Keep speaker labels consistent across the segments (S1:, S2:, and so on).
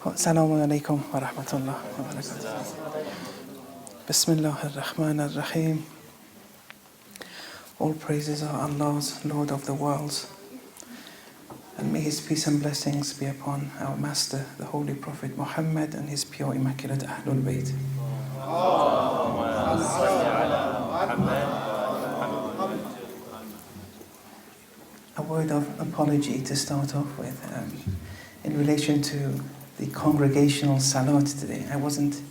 S1: Assalamu alaikum wa rahmatullah wa barakatuh. Bismillah ar-Rahman ar-Rahim. All praises are Allah's, Lord of the worlds. And may His peace and blessings be upon our Master, the Holy Prophet Muhammad, and his pure, immaculate Ahlul Bayt. A word of apology to start off with in relation to the congregational salat today. I wasn't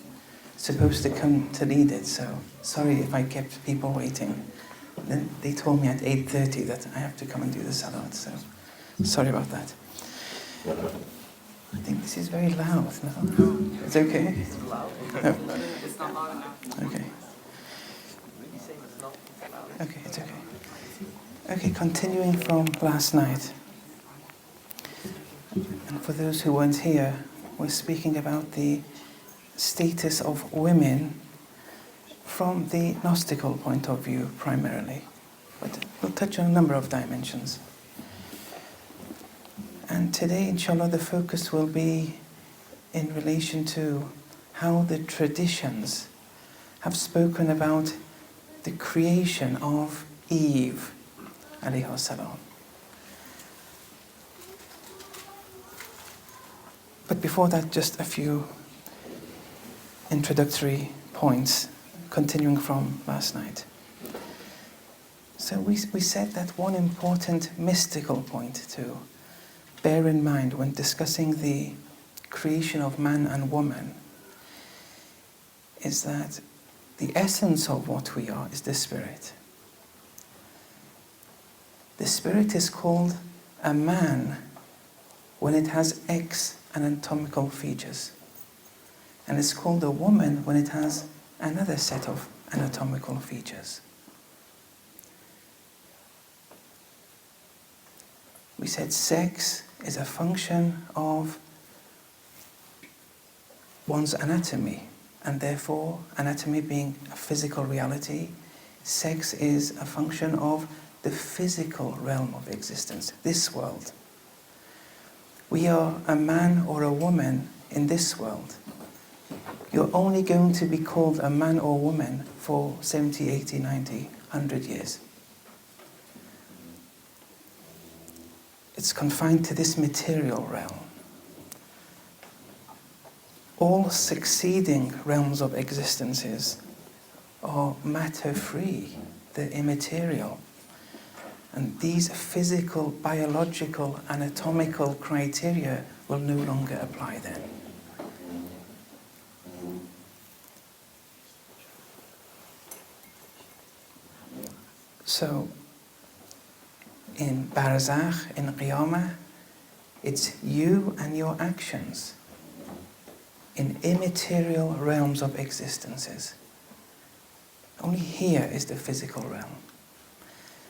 S1: supposed to come to lead it, so sorry if I kept people waiting. Then they told me at 8:30 that I have to come and do the salat, so sorry about that. I think this is very loud now. It's okay?
S2: It's loud.
S1: No.
S2: It's not loud enough.
S1: Okay.
S2: You say it's not loud.
S1: Okay, it's okay. Okay, continuing from last night. And for those who weren't here, we're speaking about the status of women from the Gnostical point of view primarily. But we'll touch on a number of dimensions. And today, inshallah, the focus will be in relation to how the traditions have spoken about the creation of Eve, alayhi salam. But before that, just a few introductory points, continuing from last night. So we said that one important mystical point to bear in mind when discussing the creation of man and woman is that the essence of what we are is the spirit. The spirit is called a man when it has X anatomical features, and it's called a woman when it has another set of anatomical features. We said sex is a function of one's anatomy, and therefore anatomy being a physical reality, sex is a function of the physical realm of existence, this world. We are a man or a woman in this world. You're only going to be called a man or woman for 70, 80, 90, 100 years. It's confined to this material realm. All succeeding realms of existences are matter-free, they're immaterial. And these physical, biological, anatomical criteria will no longer apply then. So, in Barzakh, in Qiyamah, it's you and your actions in immaterial realms of existences. Only here is the physical realm.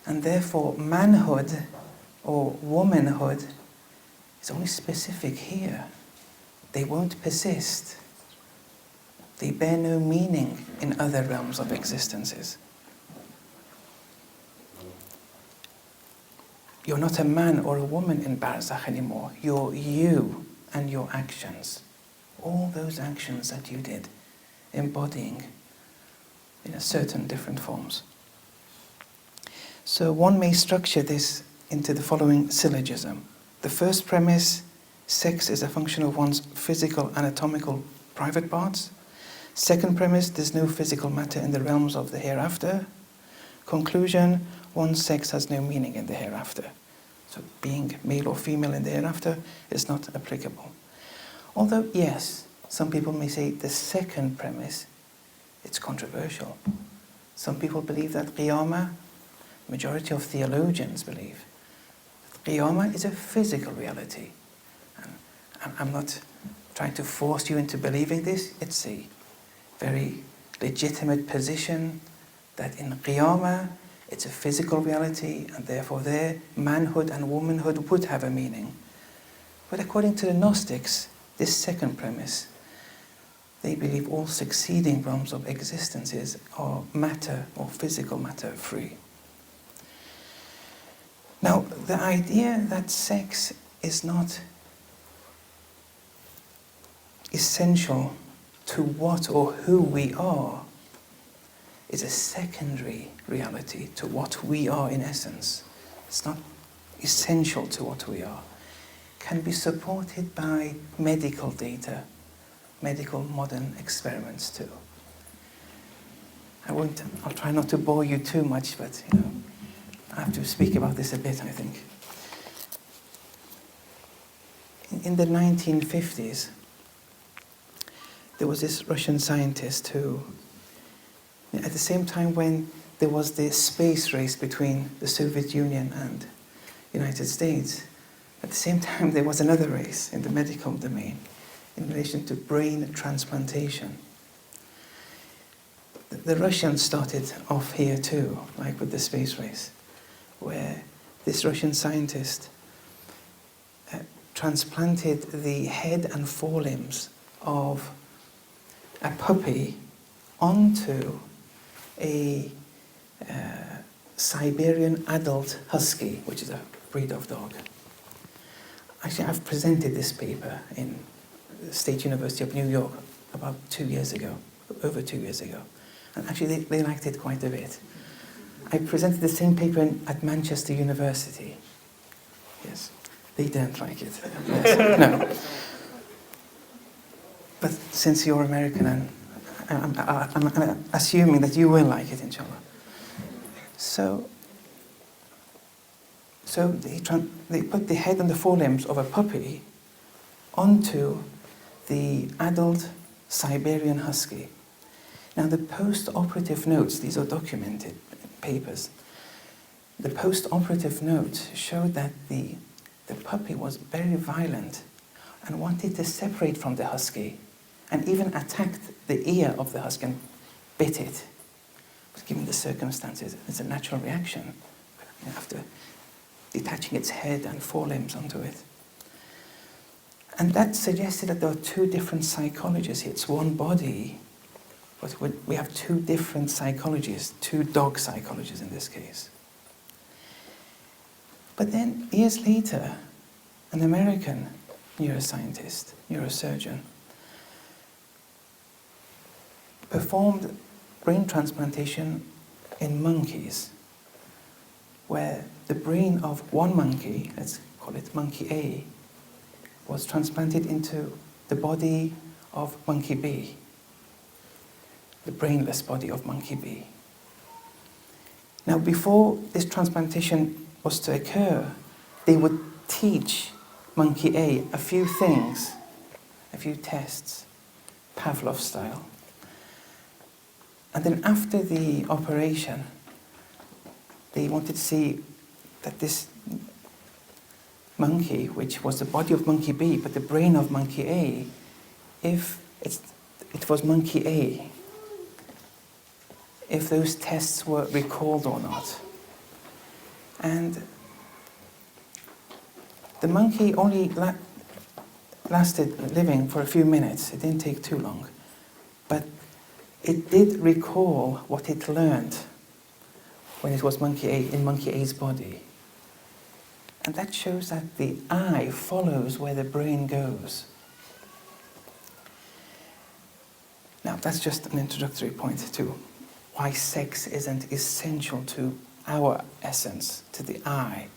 S1: And therefore, manhood or womanhood is only specific here. They won't persist. They bear no meaning in other realms of existences. You're not a man or a woman in Barzakh anymore. You're you and your actions. All those actions that you did, embodying in a certain different forms. So one may structure this into the following syllogism. The first premise, sex is a function of one's physical, anatomical, private parts. Second premise, there's no physical matter in the realms of the hereafter. Conclusion, one's sex has no meaning in the hereafter. So being male or female in the hereafter is not applicable. Although, yes, some people may say the second premise, it's controversial. Some people believe that Qiyamah, majority of theologians believe, that Qiyamah is a physical reality. And I'm not trying to force you into believing this. It's a very legitimate position that in Qiyamah, it's a physical reality, and therefore there, manhood and womanhood would have a meaning. But according to the Gnostics, this second premise, they believe all succeeding realms of existences are matter or physical matter free. Now, the idea that sex is not essential to what or who we are is a secondary reality to what we are in essence. It's not essential to what we are. Can be supported by medical data, medical modern experiments too. I'll try not to bore you too much, but I have to speak about this a bit, I think. In the 1950s, there was this Russian scientist who, at the same time when there was the space race between the Soviet Union and the United States, at the same time there was another race in the medical domain in relation to brain transplantation. The Russians started off here too, like with the space race, where this Russian scientist transplanted the head and forelimbs of a puppy onto a Siberian adult husky, which is a breed of dog. Actually, I've presented this paper in the State University of New York about 2 years ago, over 2 years ago. And actually, they liked it quite a bit. I presented the same paper at Manchester University. Yes, they didn't like it. Yes. No. But since you're American, and I'm assuming that you will like it, inshallah. So they put the head and the forelimbs of a puppy onto the adult Siberian husky. Now the post-operative notes, these are documented papers, the post-operative notes showed that the puppy was very violent and wanted to separate from the husky and even attacked the ear of the husky and bit it. But given the circumstances, it's a natural reaction after detaching its head and forelimbs onto it. And that suggested that there are two different psychologies here. It's one body, but we have two different psychologies, two dog psychologies in this case. But then, years later, an American neuroscientist, neurosurgeon, performed brain transplantation in monkeys, where the brain of one monkey, let's call it monkey A, was transplanted into the body of monkey B, the brainless body of monkey B. Now, before this transplantation was to occur, they would teach monkey A a few things, a few tests, Pavlov style. And then after the operation, they wanted to see that this monkey, which was the body of monkey B, but the brain of monkey A, if it was monkey A, if those tests were recalled or not. And the monkey only lasted living for a few minutes. It didn't take too long. But it did recall what it learned when it was monkey A, in monkey A's body. And that shows that the eye follows where the brain goes. Now, that's just an introductory point to why sex isn't essential to our essence, to the eye.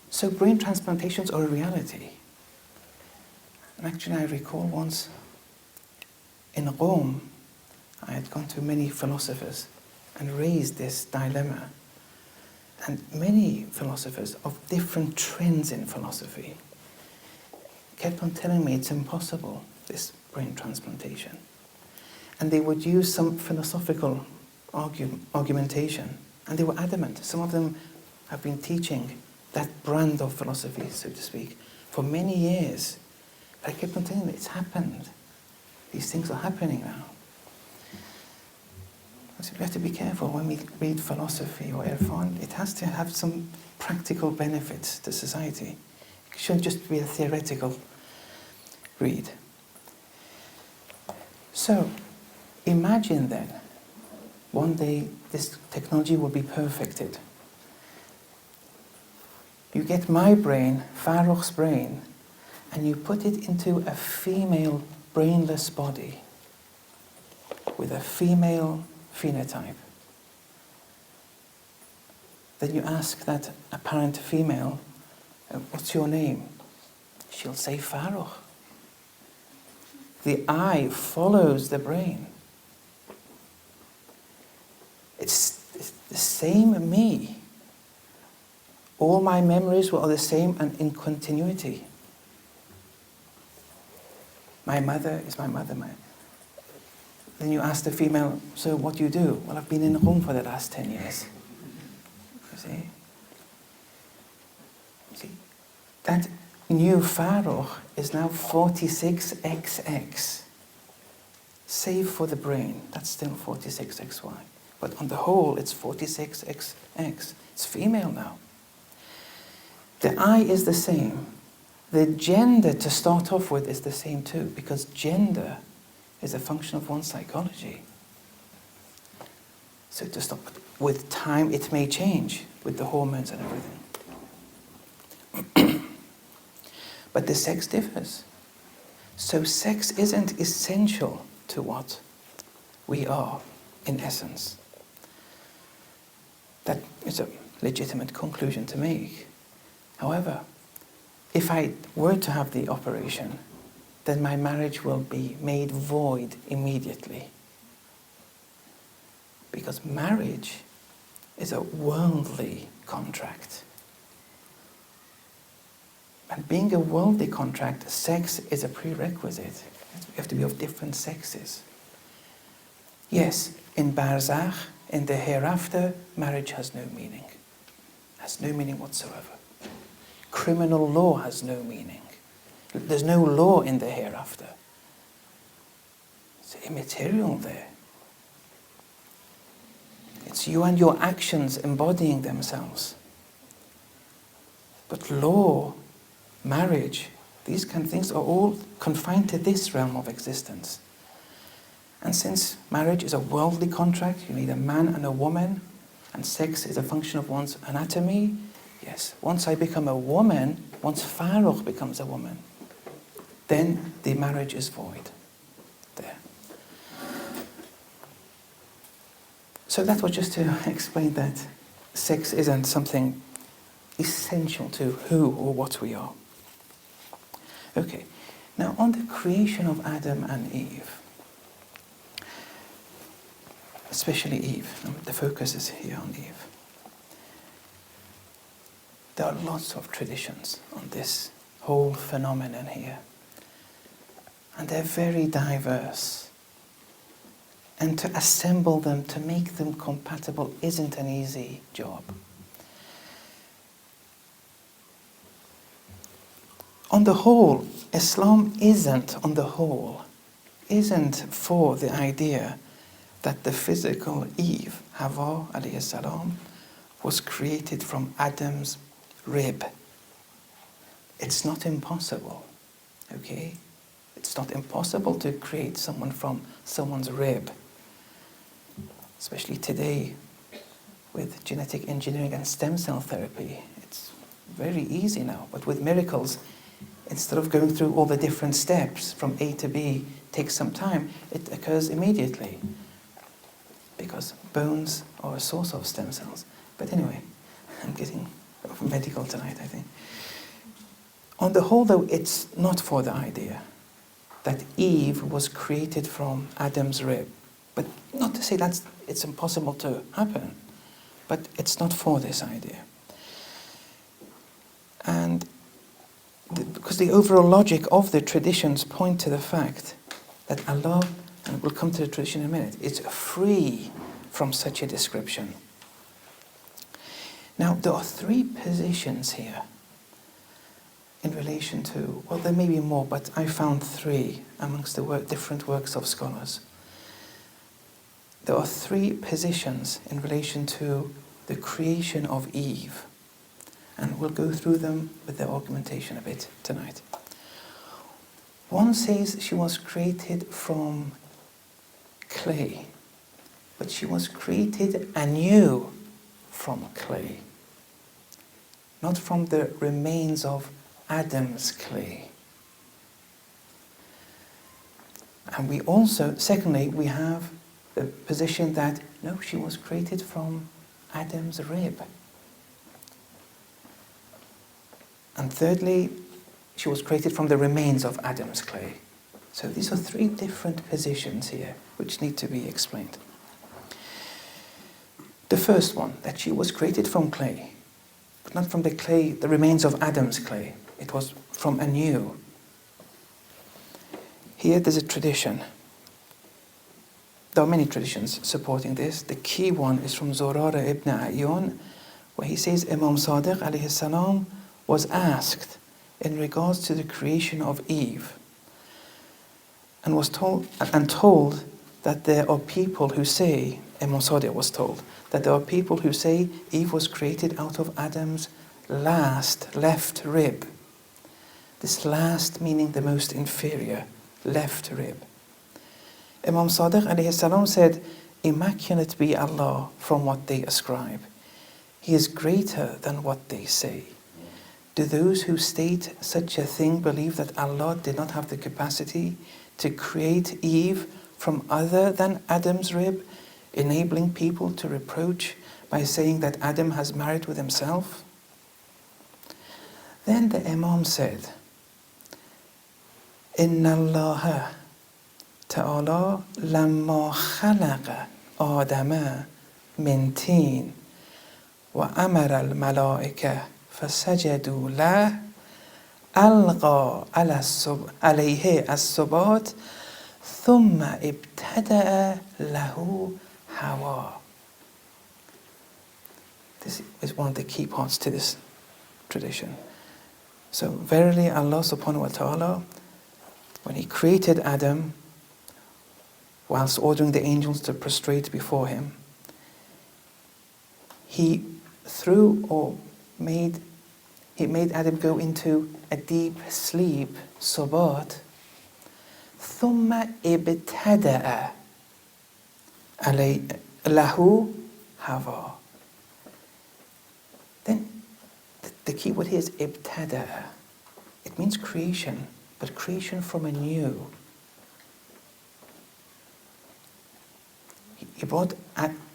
S1: So brain transplantations are a reality. And actually, I recall once in Rome, I had gone to many philosophers and raised this dilemma. And many philosophers of different trends in philosophy kept on telling me it's impossible, this brain transplantation. And they would use some philosophical argumentation, and they were adamant. Some of them have been teaching that brand of philosophy, so to speak, for many years. But I kept on telling them it's happened. These things are happening now. So we have to be careful when we read philosophy or Irfan. It has to have some practical benefits to society. It shouldn't just be a theoretical read. So, imagine then, one day this technology will be perfected. You get my brain, Farrokh's brain, and you put it into a female brainless body with a female phenotype, then you ask that apparent female, what's your name? She'll say Farrokh. The eye follows the brain. It's the same me. All my memories were the same and in continuity. My mother is my mother. Then you ask the female, so what do you do? Well, I've been in Rome for the last 10 years. You see? That new Farrokh is now 46XX. Save for the brain, that's still 46XY. But on the whole, it's 46XX. It's female now. The eye is the same. The gender to start off with is the same too, because gender is a function of one's psychology. So to stop, with time it may change with the hormones and everything. But the sex differs. So sex isn't essential to what we are in essence. That is a legitimate conclusion to make. However, if I were to have the operation, then my marriage will be made void immediately. Because marriage is a worldly contract. And being a worldly contract, sex is a prerequisite. We have to be of different sexes. Yes, in Barzakh, in the hereafter, marriage has no meaning. Has no meaning whatsoever. Criminal law has no meaning. There's no law in the hereafter. It's immaterial there. It's you and your actions embodying themselves. But law, marriage, these kind of things are all confined to this realm of existence. And since marriage is a worldly contract, you need a man and a woman, and sex is a function of one's anatomy, yes, once I become a woman, once Farrokh becomes a woman, then the marriage is void. There. So that was just to explain that sex isn't something essential to who or what we are. Okay, now on the creation of Adam and Eve, especially Eve, the focus is here on Eve. There are lots of traditions on this whole phenomenon here. And they're very diverse. And to assemble them, to make them compatible, isn't an easy job. On the whole, Islam isn't for the idea that the physical Eve, Hawa alayhi salam, was created from Adam's rib. It's not impossible, okay? It's not impossible to create someone from someone's rib. Especially today with genetic engineering and stem cell therapy. It's very easy now, but with miracles, instead of going through all the different steps from A to B, takes some time, it occurs immediately. Because bones are a source of stem cells. But anyway, I'm getting medical tonight, I think. On the whole, though, it's not for the idea that Eve was created from Adam's rib. But not to say that it's impossible to happen, but it's not for this idea. And because the overall logic of the traditions point to the fact that Allah, and we'll come to the tradition in a minute, is free from such a description. Now, there are three positions here in relation to, well, there may be more, but I found three amongst the different works of scholars. There are three positions in relation to the creation of Eve, and we'll go through them with their argumentation a bit tonight. One says she was created from clay, but she was created anew from clay, not from the remains of Adam's clay. And we also, secondly, we have the position that, no, she was created from Adam's rib. And thirdly, she was created from the remains of Adam's clay. So these are three different positions here which need to be explained. The first one, that she was created from clay, but not from the clay, the remains of Adam's clay. It was from anew. Here there's a tradition. There are many traditions supporting this. The key one is from Zurara ibn Ayyun, where he says Imam Sadiq alayhi salam was asked in regards to the creation of Eve, and was told that there are people who say, Imam Sadiq was told, that there are people who say Eve was created out of Adam's left rib. This last meaning the most inferior, left rib. Imam Sadiq alayhi salam said, immaculate be Allah from what they ascribe. He is greater than what they say. Do those who state such a thing believe that Allah did not have the capacity to create Eve from other than Adam's rib, enabling people to reproach by saying that Adam has married with himself? Then the Imam said, Inna Allah ta'ala lamma khalaqa Adama min teen wa amara al-malaika fasajadu la alqa alayhi as-subat thumma ibtada'a lahu hawa. This is one of the key parts to this tradition. So verily Allah subhanahu wa ta'ala, when He created Adam, whilst ordering the angels to prostrate before him, He made Adam go into a deep sleep, subat, ثُمَّ ابْتَدَأَ lahu hawa. Then the key word here is ibtada. It means creation, but creation from anew. He brought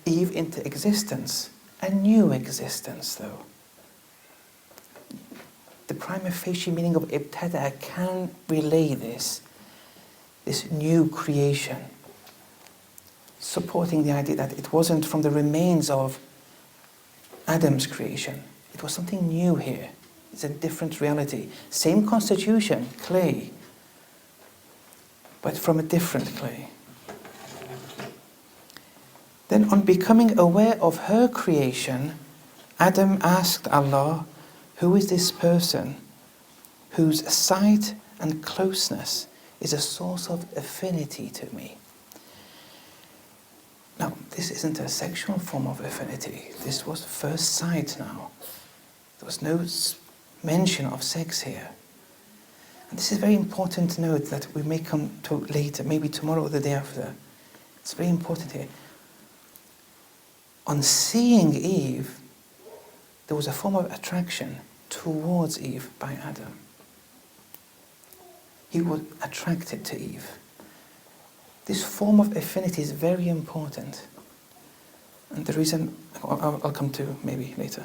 S1: Eve into existence, a new existence though. The prima facie meaning of ibtada can relay this new creation, supporting the idea that it wasn't from the remains of Adam's creation. It was something new here. It's a different reality. Same constitution, clay, but from a different clay. Then on becoming aware of her creation, Adam asked Allah, who is this person whose sight and closeness is a source of affinity to me? Now, this isn't a sexual form of affinity. This was first sight now. There was no mention of sex here. And this is very important to note that we may come to later, maybe tomorrow or the day after. It's very important here. On seeing Eve, there was a form of attraction towards Eve by Adam. He was attracted to Eve. This form of affinity is very important. And the reason, I'll come to maybe later.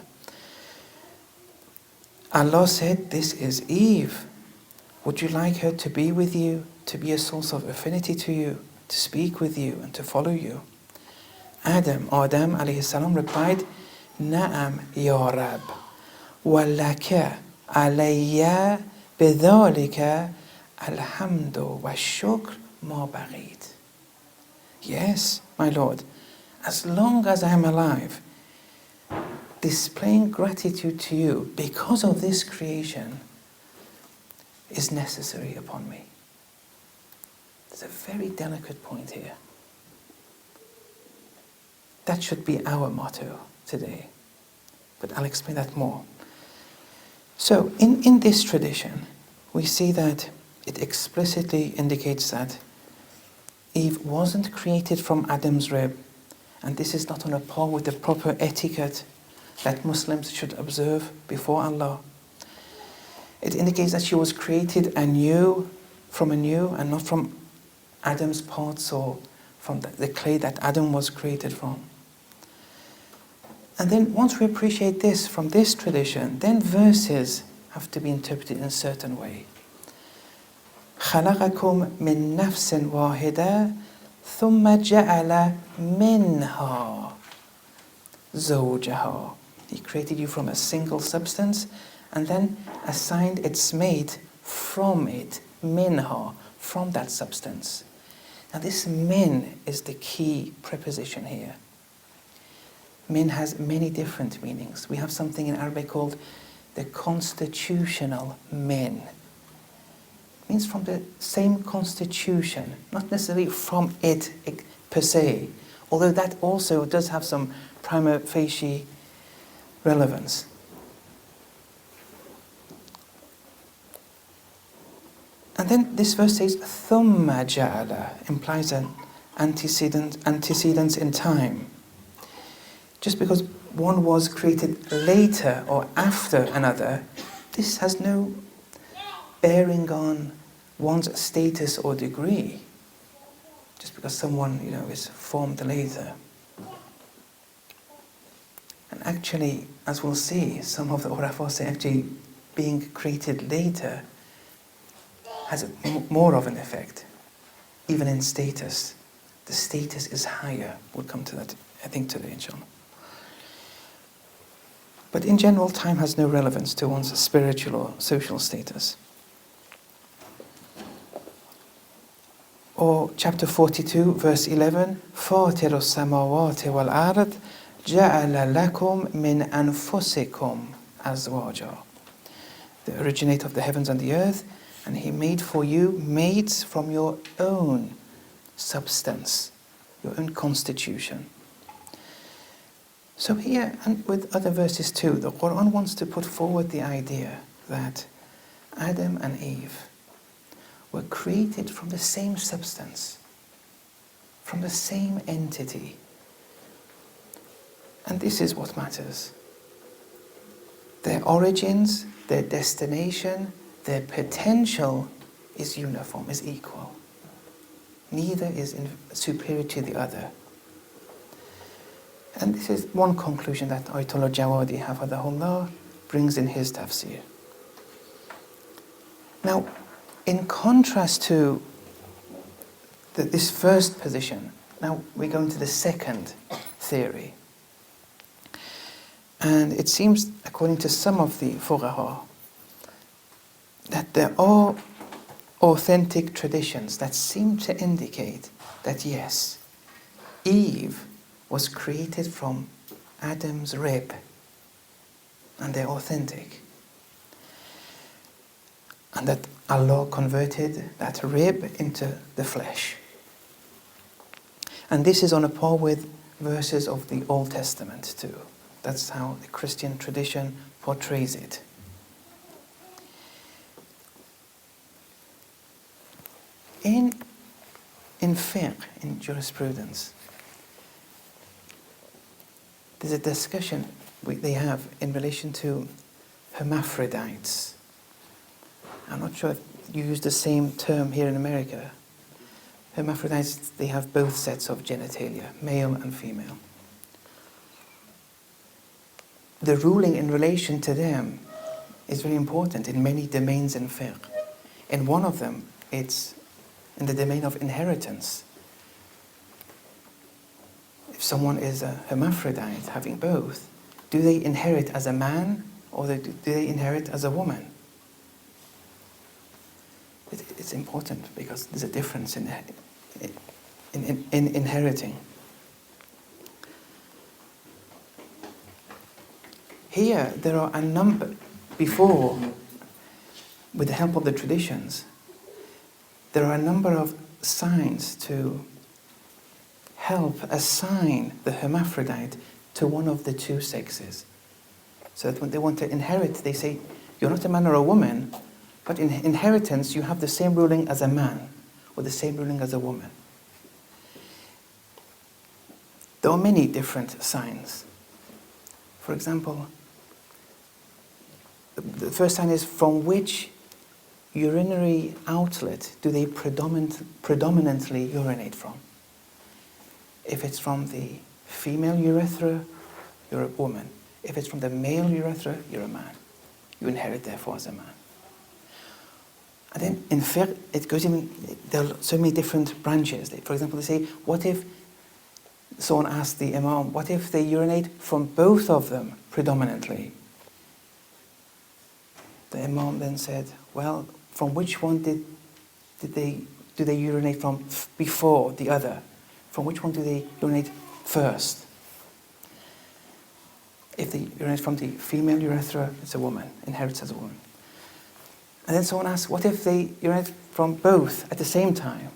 S1: Allah said, this is Eve. Would you like her to be with you, to be a source of affinity to you, to speak with you and to follow you? Adam alayhi salam replied, Na'am ya Rab, walaka alayya bidhalika alhamdu wa shukr ma baghid. Yes, my Lord, as long as I am alive, displaying gratitude to you because of this creation is necessary upon me. There's a very delicate point here. That should be our motto today. But I'll explain that more. So, in this tradition, we see that it explicitly indicates that Eve wasn't created from Adam's rib, and this is not on a par with the proper etiquette that Muslims should observe before Allah. It indicates that she was created anew, and not from Adam's parts or from the clay that Adam was created from. And then once we appreciate this from this tradition, then verses have to be interpreted in a certain way. خَلَقَكُم مِّن نَفْسٍ وَاحِدَةٍ ثُمَّ جَعَلَ مِنْهَا زَوْجَهَا. He created you from a single substance and then assigned its mate from it, minha, from that substance. Now this min is the key preposition here. Min has many different meanings. We have something in Arabic called the constitutional min. It means from the same constitution, not necessarily from it per se, although that also does have some prima facie relevance. And then this verse says, ثُمَّ جَعَلَ, implies an antecedence in time. Just because one was created later or after another, this has no bearing on one's status or degree. Just because someone, is formed later. And actually, as we'll see, some of the Urafa say actually being created later has more of an effect, even in status. The status is higher. We'll come to that, I think, today, inshallah. But in general, time has no relevance to one's spiritual or social status. Or chapter 42, verse 11, فَاطِرُ السَّمَاوَاتِ وَالْأَرْضِ جَعَلَ لَكُم مِّنْ أَنفُسِكُمْ أَزْوَاجًا. The originator of the heavens and the earth, and He made for you mates from your own substance, your own constitution. So here, and with other verses too, the Quran wants to put forward the idea that Adam and Eve were created from the same substance, from the same entity. And this is what matters. Their origins, their destination, their potential is uniform, is equal. Neither is superior to the other. And this is one conclusion that Ayatollah Jawadi, hafadhahullah, brings in his tafsir. Now, in contrast to this first position, now we go into the second theory. And it seems, according to some of the fuqaha, that there are authentic traditions that seem to indicate that yes, Eve was created from Adam's rib, and they're authentic. And that Allah converted that rib into the flesh. And this is on a par with verses of the Old Testament too. That's how the Christian tradition portrays it. In fiqh, in jurisprudence, there's a discussion they have in relation to hermaphrodites. I'm not sure if you use the same term here in America. Hermaphrodites, they have both sets of genitalia, male and female. The ruling in relation to them is very important in many domains in fiqh. In one of them, it's in the domain of inheritance. If someone is a hermaphrodite, having both, do they inherit as a man or do they inherit as a woman? It's important because there's a difference in inheriting. Here, there are a number, before, with the help of the traditions, there are a number of signs to help assign the hermaphrodite to one of the two sexes. So that when they want to inherit, they say, you're not a man or a woman, but in inheritance you have the same ruling as a man, or the same ruling as a woman. There are many different signs. For example, the first sign is from which urinary outlet do they predominantly urinate from? If it's from the female urethra, you're a woman. If it's from the male urethra, you're a man. You inherit therefore as a man. And then in fiqh, it goes even, there are so many different branches. For example, they say, what if, someone asked the Imam, what if they urinate from both of them predominantly? The Imam then said, well, from which one do they urinate from before the other? From which one do they urinate first? If they urinate from the female urethra, it's a woman, inherits as a woman. And then someone asks, what if they urinate from both at the same time?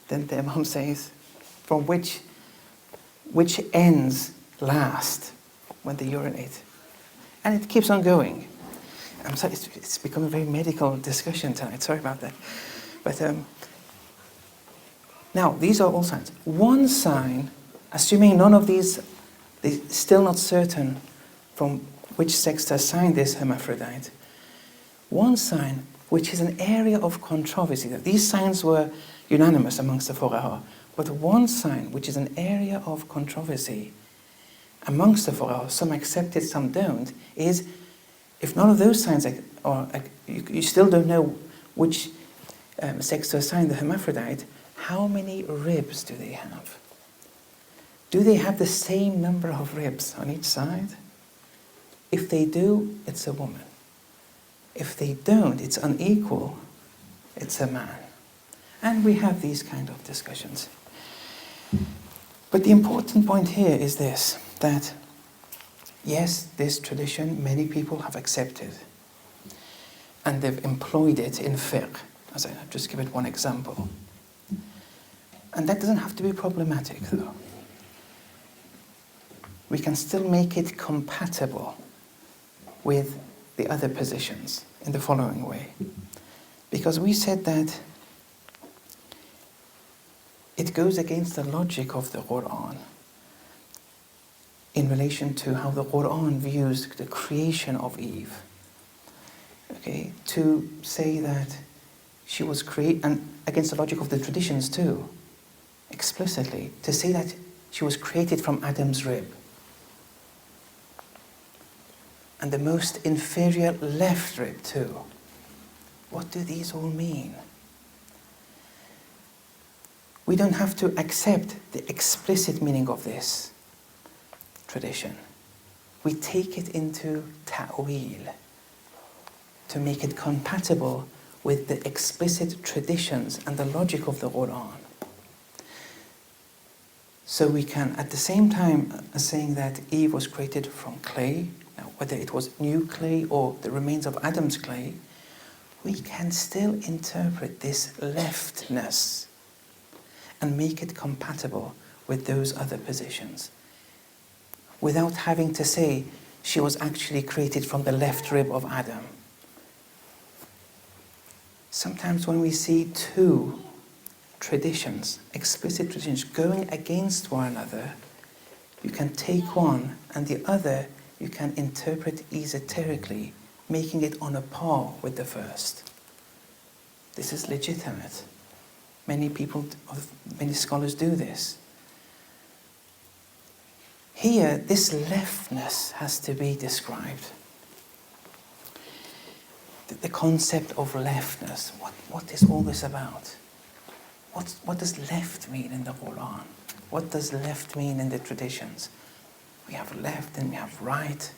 S1: Then the Imam says, from which ends last when they urinate? And it keeps on going. I'm sorry, it's become a very medical discussion tonight, sorry about that. But now, these are all signs. One sign, assuming none of these, they're still not certain from which sex to assign this hermaphrodite, one sign, which is an area of controversy. These signs were unanimous amongst the fuqaha, but one sign, which is an area of controversy amongst the fuqaha, some accept it, some don't, is if none of those signs are, you still don't know which sex to assign the hermaphrodite, how many ribs do they have? Do they have the same number of ribs on each side? If they do, it's a woman. If they don't, it's unequal, it's a man. And we have these kind of discussions. But the important point here is this, that yes, this tradition many people have accepted and they've employed it in fiqh. As I'll just give it one example. And that doesn't have to be problematic though. We can still make it compatible with the other positions in the following way. Because we said that it goes against the logic of the Quran in relation to how the Quran views the creation of Eve. Okay, to say that she was created, and against the logic of the traditions too, explicitly, to say that she was created from Adam's rib. And the most inferior left rib too. What do these all mean? We don't have to accept the explicit meaning of this tradition. We take it into ta'wil to make it compatible with the explicit traditions and the logic of the Quran. So we can, at the same time as saying that Eve was created from clay, now whether it was new clay or the remains of Adam's clay, we can still interpret this leftness and make it compatible with those other positions without having to say she was actually created from the left rib of Adam. Sometimes when we see two traditions, explicit traditions, going against one another, you can take one and the other you can interpret esoterically, making it on a par with the first. This is legitimate. Many scholars do this. Here, this leftness has to be described. The concept of leftness, what is all this about? What does left mean in the Quran? What does left mean in the traditions? We have left and we have right.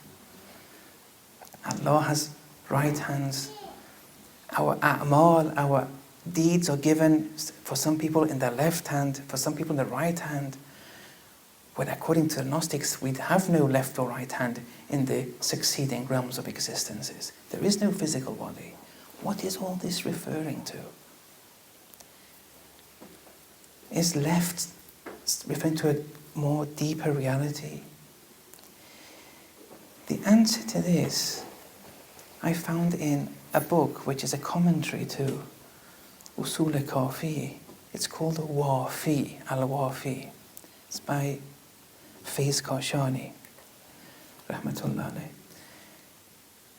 S1: Allah has right hands. Our a'mal, our deeds are given for some people in the left hand, for some people in the right hand. When according to the Gnostics, we have no left or right hand in the succeeding realms of existences. There is no physical body. What is all this referring to? Is left referring to a more deeper reality? The answer to this I found in a book which is a commentary to Usul Kafi. It's called Wafi, Al-Wafi. It's by Faiz Kashani, rahmatullah alayh.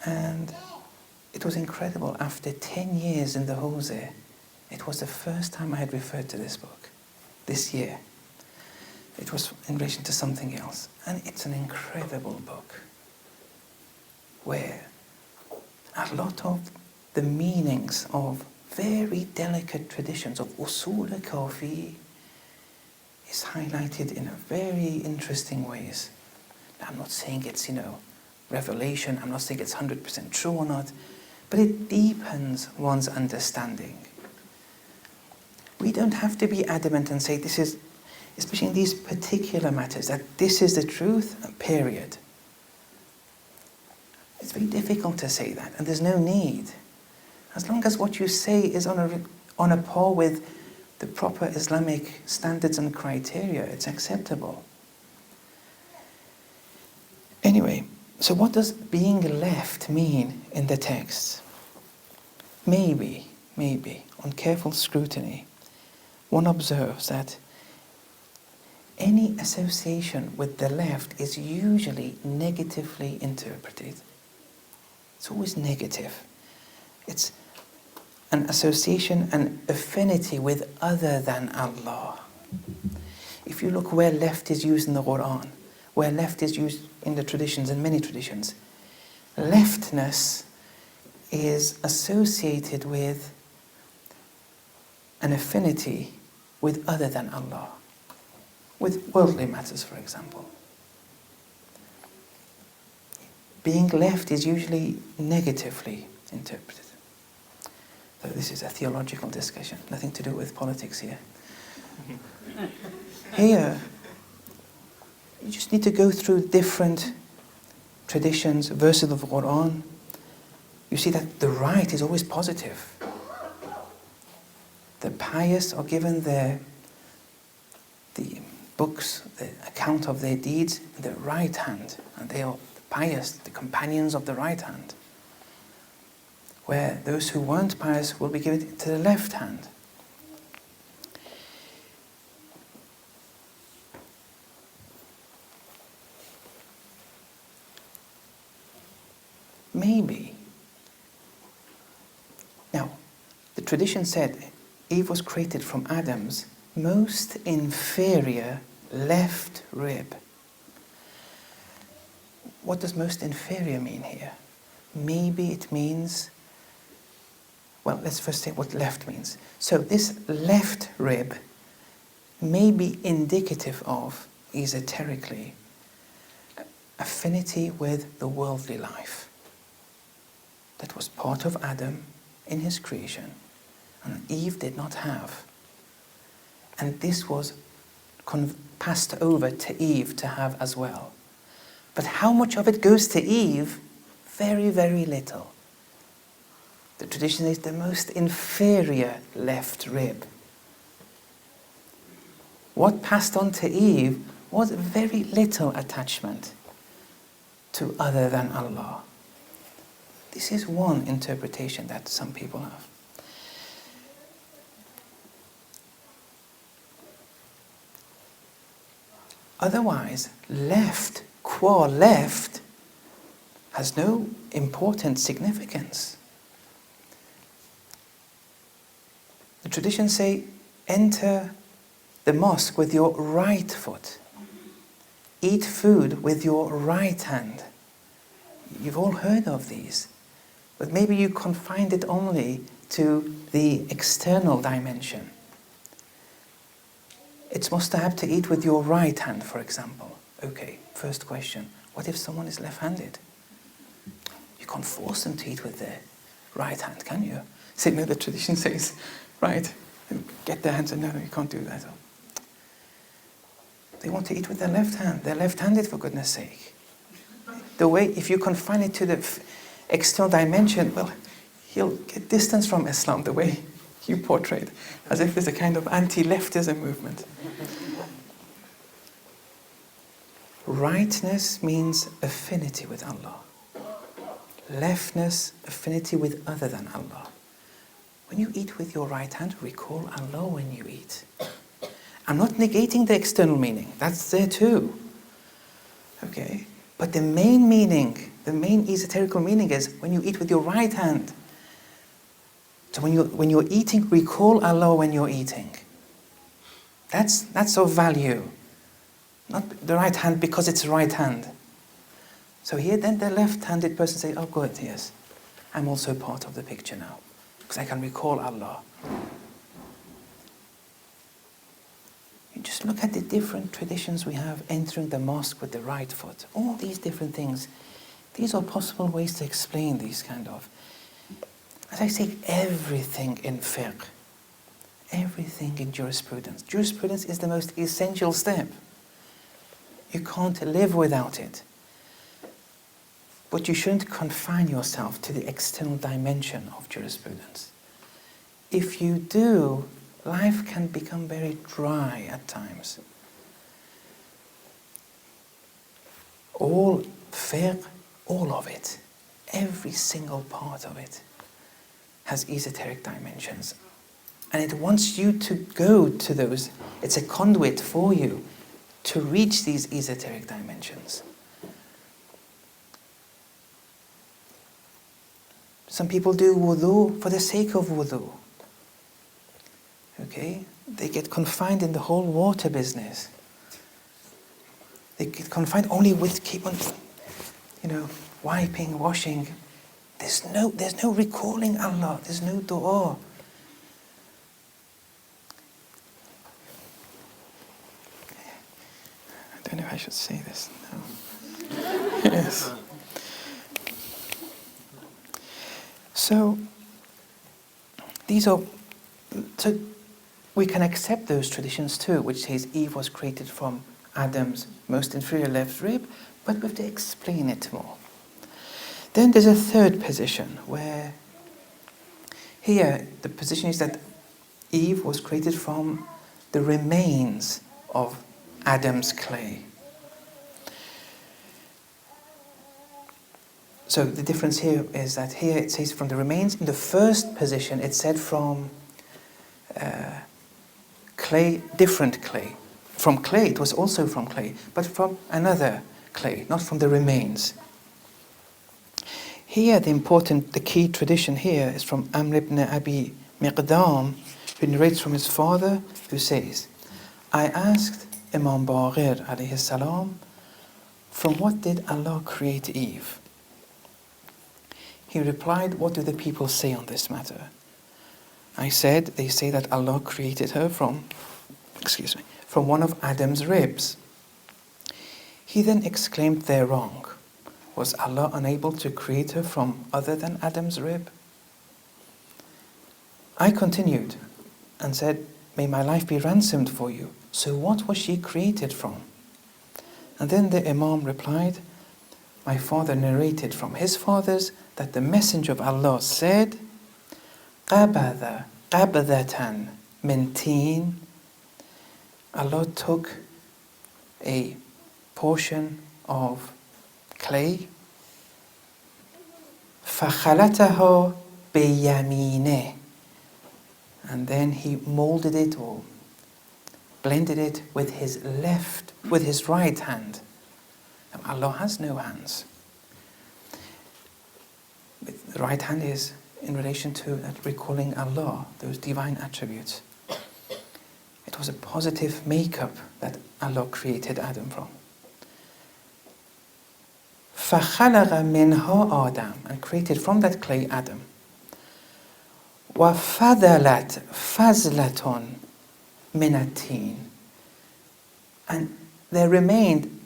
S1: And It was incredible. After 10 years in the Hose, it was the first time I had referred to this book, this year. It was in relation to something else. And it's an incredible book, where a lot of the meanings of very delicate traditions of usul al-kafi is highlighted in a very interesting ways. I'm not saying it's, revelation, I'm not saying it's 100% true or not, but it deepens one's understanding. We don't have to be adamant and say this is, especially in these particular matters, that this is the truth, period. It's very difficult to say that, and there's no need. As long as what you say is on a par with the proper Islamic standards and criteria, it's acceptable. Anyway, so what does being left mean in the text? Maybe, on careful scrutiny, one observes that any association with the left is usually negatively interpreted. It's always negative. It's an association, an affinity with other than Allah. If you look where left is used in the Quran, where left is used in the traditions, in many traditions, leftness is associated with an affinity with other than Allah, with worldly matters, for example. Being left is usually negatively interpreted. So this is a theological discussion, nothing to do with politics here. Here, you just need to go through different traditions, verses of the Quran. You see that the right is always positive. The pious are given the books, the account of their deeds, in the right hand, and they are the pious, the companions of the right hand. Where those who weren't pious will be given to the left hand. Maybe. Now, the tradition said Eve was created from Adam's most inferior left rib. What does most inferior mean here? Maybe it means, well, let's first say what left means. So this left rib may be indicative of, esoterically, affinity with the worldly life that was part of Adam in his creation, and Eve did not have. And this was passed over to Eve to have as well. But how much of it goes to Eve? Very, very little. The tradition is the most inferior left rib. What passed on to Eve was very little attachment to other than Allah. This is one interpretation that some people have. Otherwise, left, qua left, has no important significance. The traditions say, enter the mosque with your right foot. Eat food with your right hand. You've all heard of these, but maybe you confined it only to the external dimension. It's mustahab to eat with your right hand, for example. Okay, first question. What if someone is left-handed? You can't force them to eat with their right hand, can you? Say, no, the tradition says, right, get their hands, and no, you can't do that. They want to eat with their left hand. They're left-handed, for goodness sake. The way, if you confine it to the external dimension, well, he'll get distance from Islam, the way you portrayed, as if there's a kind of anti-leftism movement. Rightness means affinity with Allah. Leftness, affinity with other than Allah. When you eat with your right hand, recall Allah when you eat. I'm not negating the external meaning. That's there too. Okay? But the main meaning, the main esoterical meaning is when you eat with your right hand. So when you're eating, recall Allah when you're eating. That's of value. Not the right hand because it's right hand. So here then the left-handed person say, oh good, yes, I'm also part of the picture now. Because I can recall Allah. You just look at the different traditions we have, entering the mosque with the right foot. All these different things. These are possible ways to explain these kind of. As I say, everything in fiqh, everything in jurisprudence. Jurisprudence is the most essential step. You can't live without it. But you shouldn't confine yourself to the external dimension of jurisprudence. If you do, life can become very dry at times. All fiqh, all of it, every single part of it has esoteric dimensions. And it wants you to go to those. It's a conduit for you to reach these esoteric dimensions. Some people do wudu for the sake of wudu. Okay? They get confined in the whole water business. They get confined only with keep on, wiping, washing. There's no recalling Allah. There's no dua. I don't know if I should say this. No. Yes. So we can accept those traditions too, which says Eve was created from Adam's most inferior left rib, but we have to explain it more. Then there's a third position where here the position is that Eve was created from the remains of Adam's clay. So the difference here is that here it says from the remains. In the first position it said from clay, different clay. From clay, it was also from clay, but from another clay, not from the remains. Here the key tradition here is from Amr ibn Abi Miqdam, who narrates from his father, who says, I asked Imam Baqir alayhi salam, from what did Allah create Eve? He replied, what do the people say on this matter? I said, they say that Allah created her from one of Adam's ribs. He then exclaimed, they're wrong. Was Allah unable to create her from other than Adam's rib? I continued and said, may my life be ransomed for you. So what was she created from? And then the Imam replied, my father narrated from his fathers that the Messenger of Allah said, قَبَذَ قَبْذَةً مِنْ تِينٍ. Allah took a portion of clay, فَخَلَتَهُ بِيَمِينِهِ, and then he molded it or blended it with his right hand. Allah has no hands. The right hand is in relation to that recalling Allah, those divine attributes. It was a positive makeup that Allah created Adam from. فَخَلَقَ مِنْهَا Adam, and created from that clay Adam. وَفَضَلَتْ فَزْلَةٌ مِنَ التِّينِ, and there remained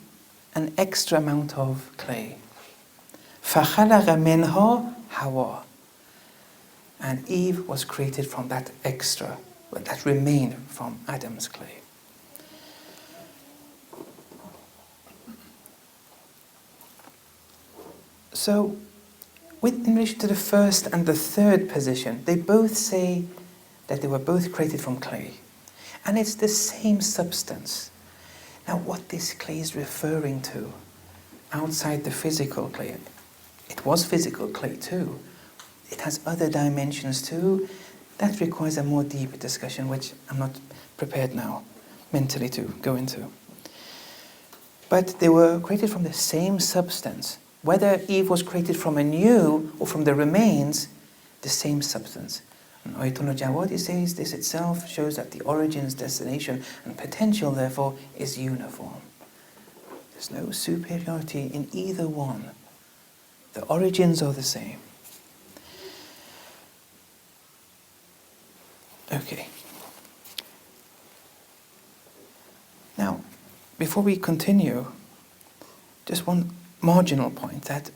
S1: an extra amount of clay. فَخَلَقَ مِنْهَا Hawa, and Eve was created from that extra, that remained from Adam's clay. So, in relation to the first and the third position, they both say that they were both created from clay. And it's the same substance. Now, what this clay is referring to, outside the physical clay, it was physical clay too. It has other dimensions too. That requires a more deeper discussion, which I'm not prepared now mentally to go into. But they were created from the same substance. Whether Eve was created from anew or from the remains, the same substance. And Ayatollah Jawadi says this itself shows that the origins, destination and potential therefore is uniform. There's no superiority in either one. The origins are the same. Okay. Now, before we continue, just one marginal point, that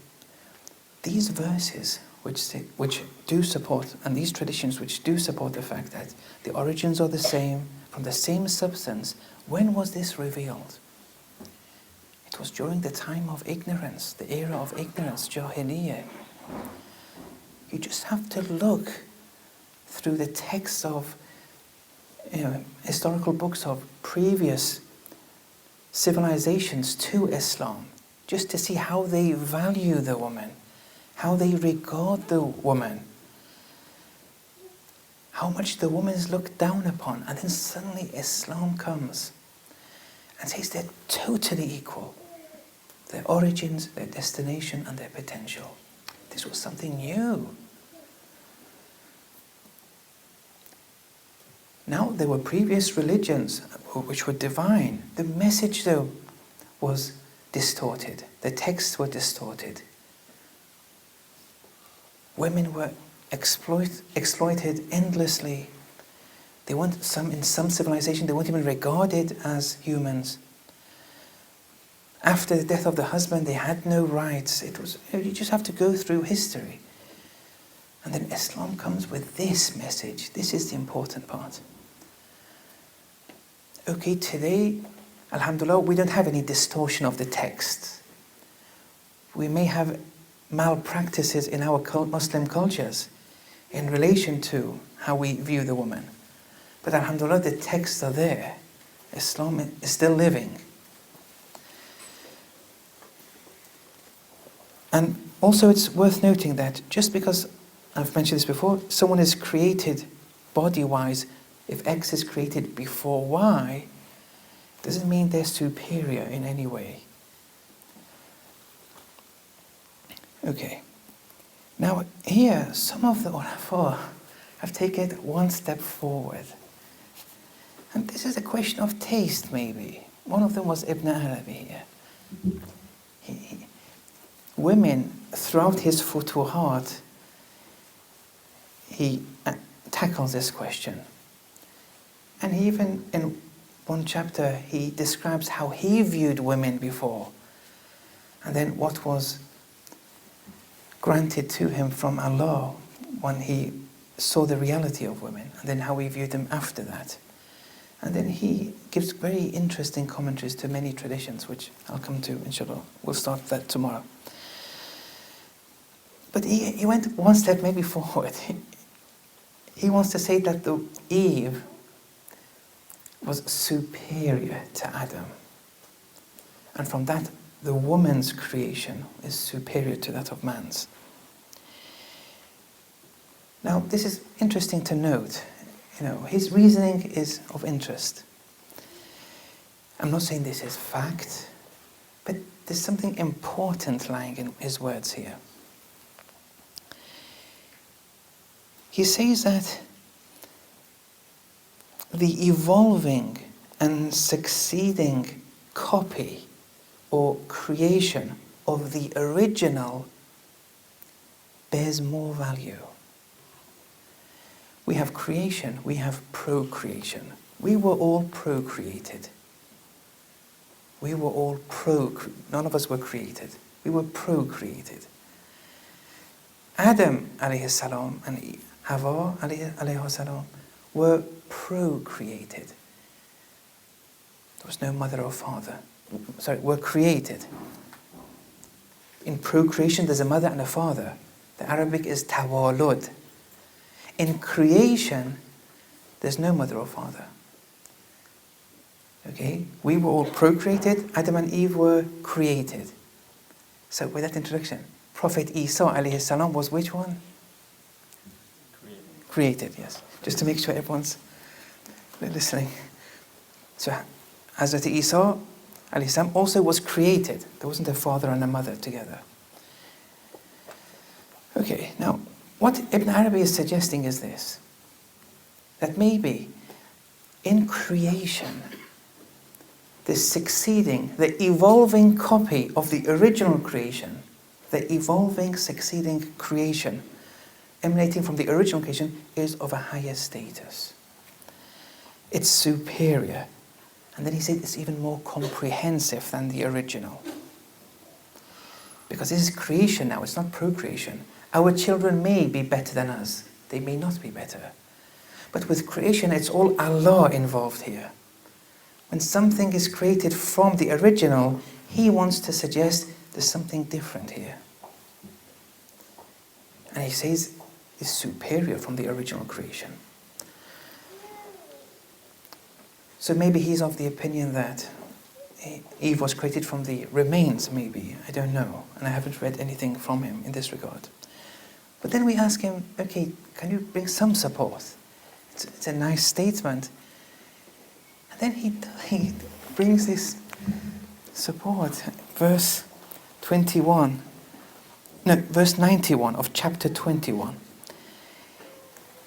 S1: these verses which do support, and these traditions which do support the fact that the origins are the same, from the same substance, when was this revealed? It was during the time of ignorance, the era of ignorance, Jahiliyyah. You just have to look through the texts of historical books of previous civilizations to Islam, just to see how they value the woman, how they regard the woman, how much the woman is looked down upon, and then suddenly Islam comes and says they're totally equal. Their origins, their destination, and their potential. This was something new. Now, there were previous religions which were divine. The message, though, was distorted. The texts were distorted. Women were exploited endlessly. They weren't, in some civilization, they weren't even regarded as humans. After the death of the husband, they had no rights. It was, you just have to go through history. And then Islam comes with this message. This is the important part. Okay, today, alhamdulillah, we don't have any distortion of the text. We may have malpractices in our Muslim cultures in relation to how we view the woman. But alhamdulillah, the texts are there. Islam is still living. And also it's worth noting that just because, I've mentioned this before, someone is created body-wise, if X is created before Y, doesn't mean they're superior in any way. Okay. Now here, some of the ulama have taken it one step forward. And this is a question of taste, maybe. One of them was Ibn Arabi here. Women, throughout his futuhat, he tackles this question. And he even, in one chapter, he describes how he viewed women before, and then what was granted to him from Allah when he saw the reality of women, and then how he viewed them after that. And then he gives very interesting commentaries to many traditions, which I'll come to, inshallah. We'll start that tomorrow. But he went one step maybe forward. He wants to say that the Eve was superior to Adam. And from that, the woman's creation is superior to that of man's. Now, this is interesting to note. His reasoning is of interest. I'm not saying this is fact, but there's something important lying in his words here. He says that the evolving and succeeding copy or creation of the original bears more value. We have creation, we have procreation. We were all procreated. None of us were created. We were procreated. Adam alayhi salam and Hawa alayhi salam were procreated. There was no mother or father. Were created. In procreation there's a mother and a father. The Arabic is tawalud. In creation there's no mother or father. Okay? We were all procreated. Adam and Eve were created. So with that introduction, Prophet Isa alayhi salam was which one? Created, yes. Just to make sure everyone's listening. So Hazrat Isa alayhi salam, also was created. There wasn't a father and a mother together. Okay, now, what Ibn Arabi is suggesting is this, that maybe in creation, the succeeding, the evolving copy of the original creation, the evolving, succeeding creation emanating from the original creation is of a higher status. It's superior. And then he said it's even more comprehensive than the original. Because this is creation now, it's not procreation. Our children may be better than us. They may not be better. But with creation, it's all Allah involved here. When something is created from the original, he wants to suggest there's something different here. And he says it's superior from the original creation. So maybe he's of the opinion that Eve was created from the remains, maybe. I don't know. And I haven't read anything from him in this regard. But then we ask him, okay, can you bring some support? It's a nice statement. And then he brings this support. Verse 91. No, verse 91 of chapter 21.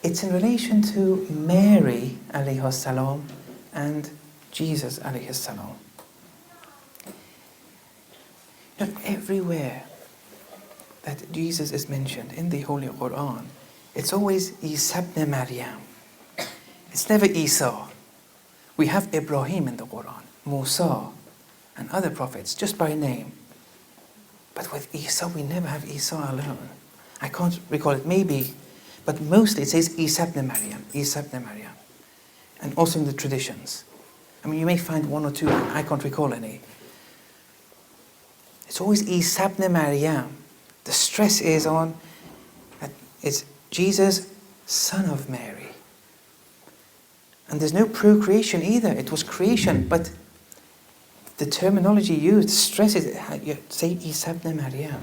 S1: It's in relation to Mary, alayhi salam, and Jesus, alayhi salam. Everywhere that Jesus is mentioned in the Holy Quran, it's always Isa ibn Maryam. It's never Isa. We have Ibrahim in the Quran, Musa, and other prophets, just by name. But with Isa, we never have Isa alone. I can't recall it, maybe, but mostly it says Isa ibn Maryam, Isa ibn Maryam. And also in the traditions. I mean, you may find one or two, I can't recall any. It's always Isa ibn Maryam. The stress is on that it's Jesus, son of Mary. And there's no procreation either. It was creation, but the terminology used stresses, you say Isa ibn Maryam.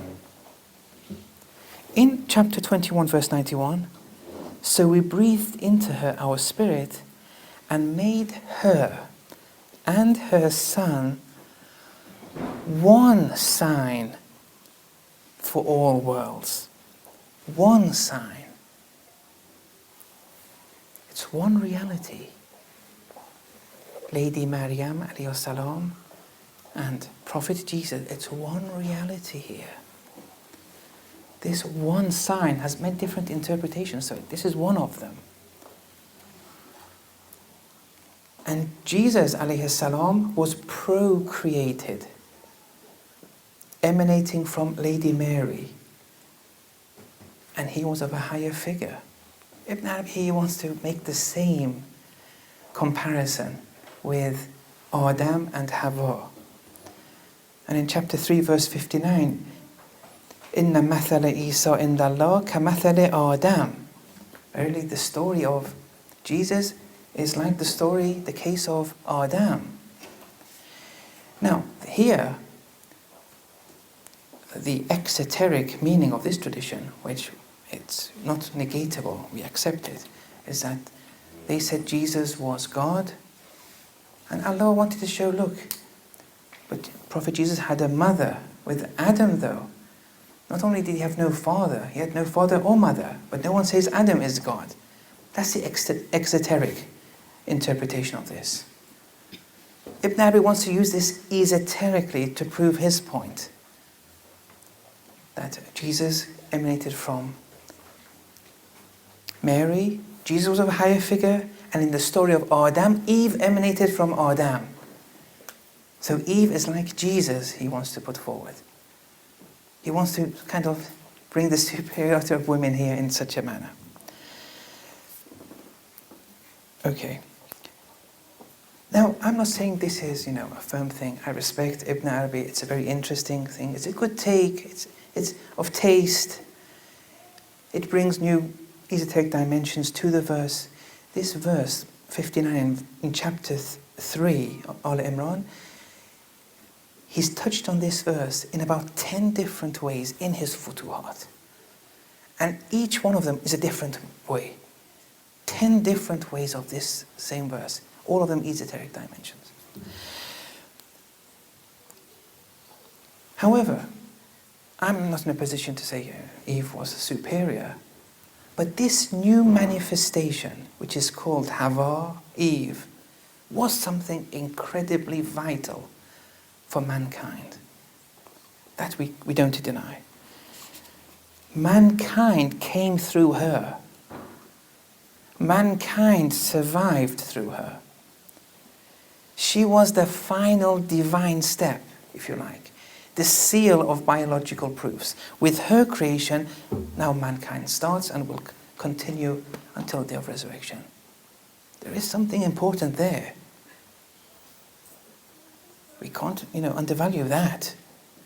S1: In chapter 21, verse 91, so we breathed into her our spirit and made her and her son one sign for all worlds. One sign. It's one reality. Lady Maryam alayhi salam and Prophet Jesus, it's one reality here. This one sign has many different interpretations, so this is one of them. And Jesus alayhi salam was procreated, emanating from Lady Mary. And he was of a higher figure. Ibn Arabi, he wants to make the same comparison with Adam and Hawa. And in chapter 3, verse 59, Inna mathala Isa indallah ka mathali Adam. Verily, the story of Jesus is like the case of Adam. Now, here, the exoteric meaning of this tradition, which it's not negatable, we accept it, is that they said Jesus was God, and Allah wanted to show, look, but Prophet Jesus had a mother. With Adam, though, not only did he have no father, he had no father or mother, but no one says Adam is God. That's the exoteric interpretation of this. Ibn Arabi wants to use this esoterically to prove his point, that Jesus emanated from Mary, Jesus was of a higher figure, and in the story of Adam, Eve emanated from Adam. So Eve is like Jesus, he wants to put forward. He wants to kind of bring the superiority of women here in such a manner. Okay. Now, I'm not saying this is, a firm thing. I respect Ibn Arabi. It's a very interesting thing. It's a good take. It's of taste. It brings new esoteric dimensions to the verse. This verse, 59 in chapter 3 of Al Imran, he's touched on this verse in about 10 different ways in his Futuhat. And each one of them is a different way. 10 different ways of this same verse. All of them esoteric dimensions. However, I'm not in a position to say Eve was superior, but this new manifestation, which is called Hawa, Eve, was something incredibly vital for mankind. That we don't deny. Mankind came through her. Mankind survived through her. She was the final divine step, if you like, the seal of biological proofs. With her creation, now mankind starts and will continue until the day of resurrection. There is something important there. We can't, undervalue that.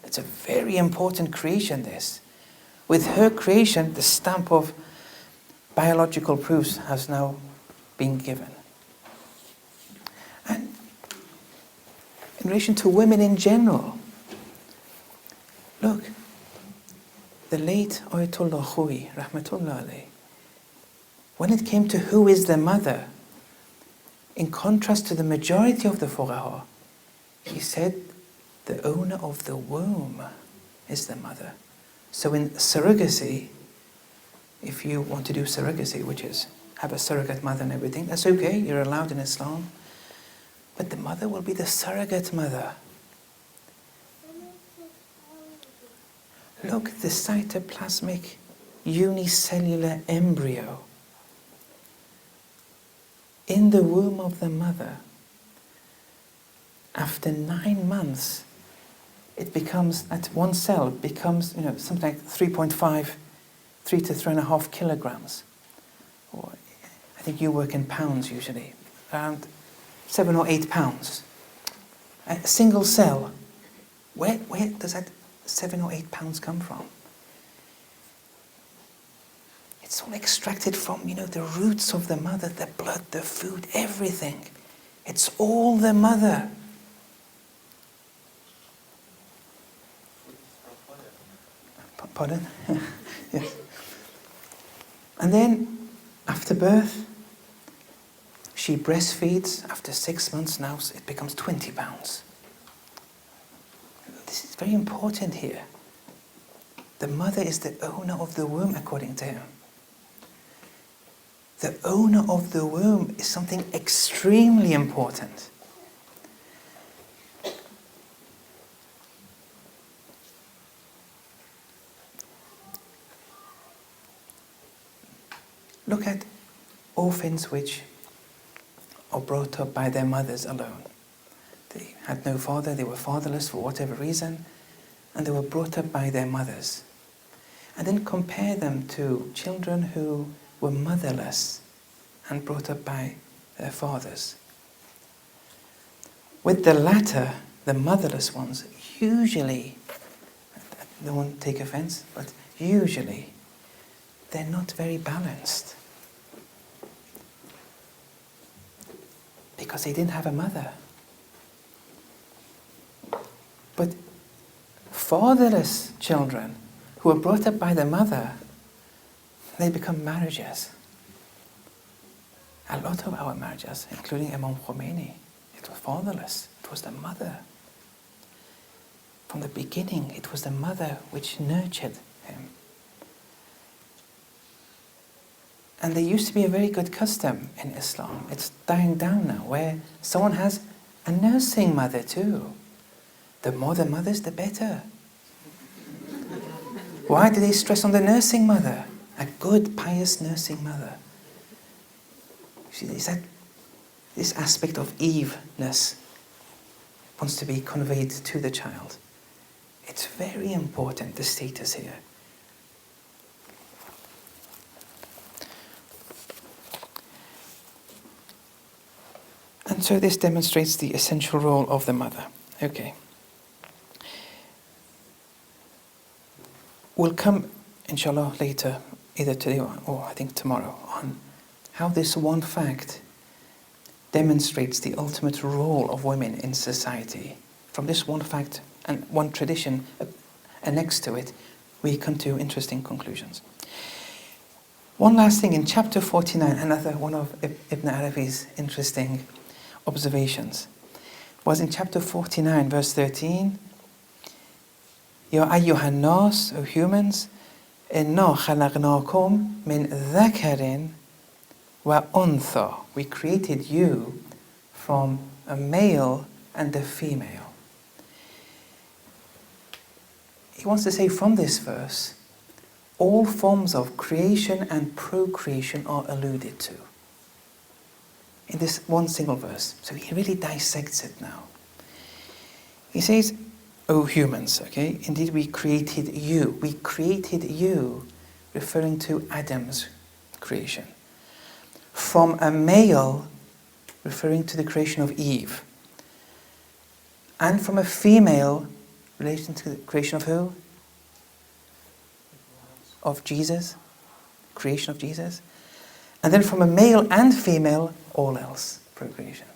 S1: It's a very important creation, this. With her creation, the stamp of biological proofs has now been given. And in relation to women in general, look, the late Ayatollah Khoui, Rahmatullah alayh, when it came to who is the mother, in contrast to the majority of the fuqaha, he said the owner of the womb is the mother. So in surrogacy, if you want to do surrogacy, which is have a surrogate mother and everything, that's okay, you're allowed in Islam. But the mother will be the surrogate mother. Look, the cytoplasmic unicellular embryo in the womb of the mother. After 9 months, it becomes, at one cell, becomes, something like 3 to 3.5 kilograms. Or, I think you work in pounds usually, around 7 or 8 pounds. A single cell. Where does that 7 or 8 pounds come from? It's all extracted from, the roots of the mother, the blood, the food, everything. It's all the mother. Pardon? Yes. And then, after birth, she breastfeeds. After 6 months now, it becomes 20 pounds. This is very important here. The mother is the owner of the womb, according to him. The owner of the womb is something extremely important. Look at orphans which are brought up by their mothers alone. They had no father, they were fatherless for whatever reason, and they were brought up by their mothers. And then compare them to children who were motherless and brought up by their fathers. With the latter, the motherless ones, usually, don't take offense, but usually, they're not very balanced. Because they didn't have a mother. But fatherless children who are brought up by their mother, they become marriages. A lot of our marriages, including Imam Khomeini, it was fatherless. It was the mother. From the beginning, it was the mother which nurtured him. And there used to be a very good custom in Islam. It's dying down now, where someone has a nursing mother too. The more the mothers, the better. Why do they stress on the nursing mother? A good, pious nursing mother. See, is that this aspect of Eve-ness wants to be conveyed to the child. It's very important, the status here. And so this demonstrates the essential role of the mother. Okay. We'll come, inshallah, later, either today or I think tomorrow, on how this one fact demonstrates the ultimate role of women in society. From this one fact and one tradition annexed to it, we come to interesting conclusions. One last thing, in chapter 49, another one of Ibn Arabi's interesting observations was in chapter 49, verse 13. Ya ayyuhan nas, O humans, inna khalaqnakum min dhakarin wa untha. We created you from a male and a female. He wants to say from this verse, all forms of creation and procreation are alluded to in this one single verse. So he really dissects it now. He says, O humans, okay, indeed we created you. We created you, referring to Adam's creation. From a male, referring to the creation of Eve. And from a female, relating to the creation of who? Of Jesus, creation of Jesus. And then from a male and female, all else, procreation.